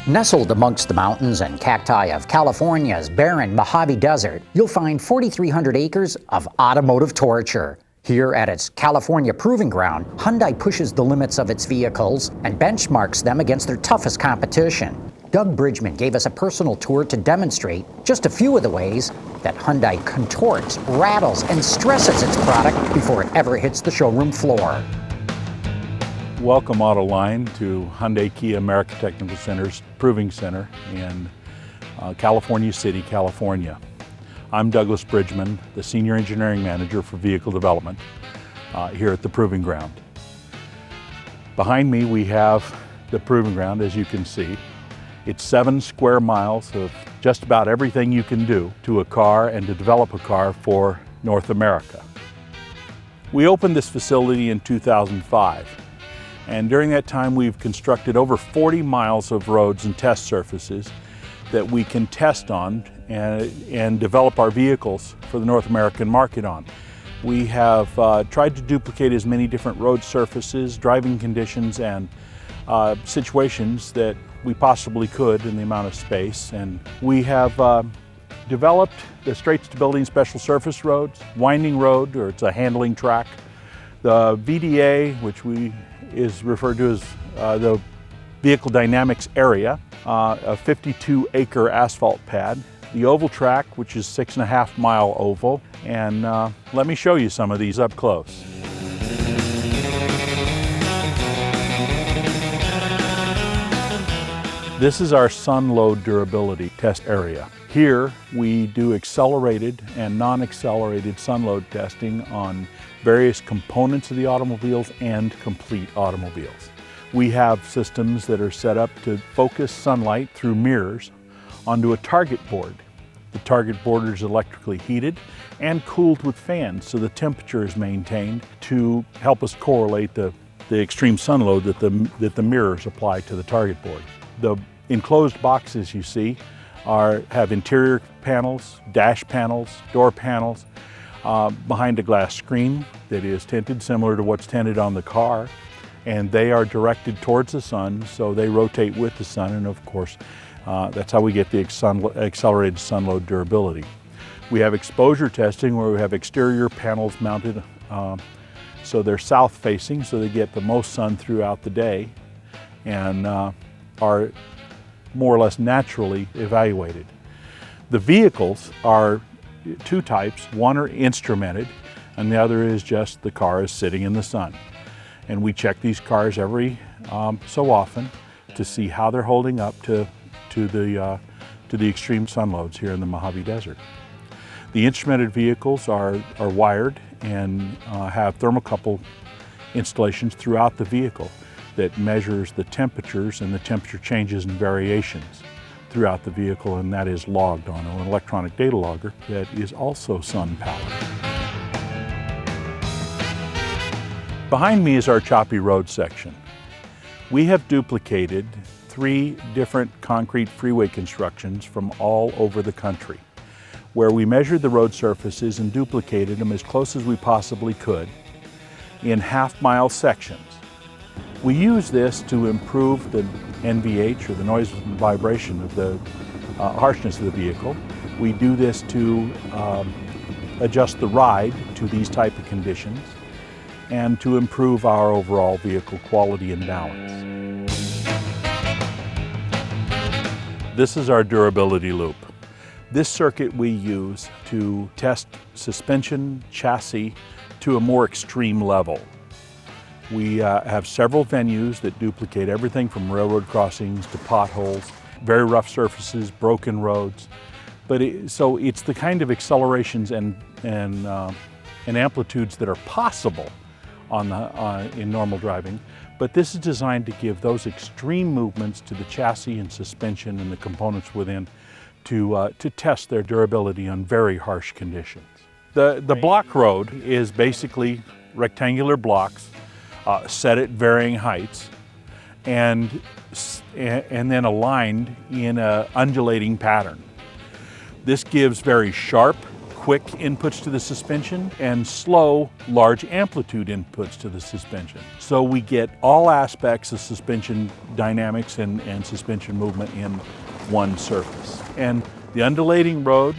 Nestled amongst the mountains and cacti of California's barren Mojave Desert, you'll find 4,300 acres of automotive torture. Here at its California Proving Ground, Hyundai pushes the limits of its vehicles and benchmarks them against their toughest competition. Doug Bridgman gave us a personal tour to demonstrate just a few of the ways that Hyundai contorts, rattles, and stresses its product before it ever hits the showroom floor. Welcome Autoline to Hyundai Kia America Technical Center's Proving Center in California City, California. I'm Douglas Bridgman, the Senior Engineering Manager for Vehicle Development here at the Proving Ground. Behind me we have the Proving Ground, as you can see. It's 7 square miles of just about everything you can do to a car and to develop a car for North America. We opened this facility in 2005. And during that time, we've constructed over 40 miles of roads and test surfaces that we can test on and develop our vehicles for the North American market on. We have tried to duplicate as many different road surfaces, driving conditions, and situations that we possibly could in the amount of space. And we have developed the straight stability and special surface roads, winding road, or it's a handling track, the VDA, which is referred to as the Vehicle Dynamics Area, a 52-acre asphalt pad, the oval track, which is 6.5-mile oval, and let me show you some of these up close. This is our sun load durability test area. Here we do accelerated and non-accelerated sun load testing on various components of the automobiles and complete automobiles. We have systems that are set up to focus sunlight through mirrors onto a target board. The target board is electrically heated and cooled with fans, so the temperature is maintained to help us correlate the extreme sun load that the mirrors apply to the target board. The enclosed boxes you see have interior panels, dash panels, door panels, behind a glass screen that is tinted similar to what's tinted on the car, and they are directed towards the sun, so they rotate with the sun, and of course that's how we get the accelerated sun load durability. We have exposure testing where we have exterior panels mounted so they're south facing, so they get the most sun throughout the day and are more or less naturally evaluated. The vehicles are two types. One are instrumented, and the other is just the car is sitting in the sun. And we check these cars every so often to see how they're holding up to the extreme sun loads here in the Mojave Desert. The instrumented vehicles are wired and have thermocouple installations throughout the vehicle that measures the temperatures and the temperature changes and variations throughout the vehicle, and that is logged on an electronic data logger that is also sun powered. Behind me is our choppy road section. We have duplicated 3 different concrete freeway constructions from all over the country, where we measured the road surfaces and duplicated them as close as we possibly could in half-mile sections. We use this to improve the NVH, or the noise and vibration of the harshness of the vehicle. We do this to adjust the ride to these type of conditions and to improve our overall vehicle quality and balance. This is our durability loop. This circuit we use to test suspension, chassis to a more extreme level. We have several venues that duplicate everything from railroad crossings to potholes, very rough surfaces, broken roads. So it's the kind of accelerations and amplitudes that are possible in normal driving, but this is designed to give those extreme movements to the chassis and suspension and the components within to test their durability on very harsh conditions. The block road is basically rectangular blocks set at varying heights and then aligned in an undulating pattern. This gives very sharp, quick inputs to the suspension and slow, large amplitude inputs to the suspension. So we get all aspects of suspension dynamics and suspension movement in one surface. And the undulating road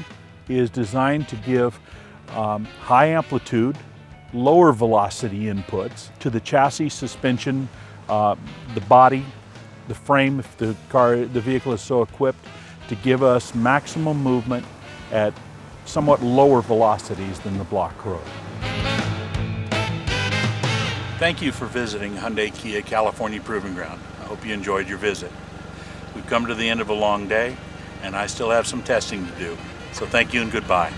is designed to give high amplitude, lower velocity inputs to the chassis, suspension, the body, the frame, if the vehicle is so equipped, to give us maximum movement at somewhat lower velocities than the block road. Thank you for visiting Hyundai Kia California Proving Ground. I hope you enjoyed your visit. We've come to the end of a long day, and I still have some testing to do. So thank you and goodbye.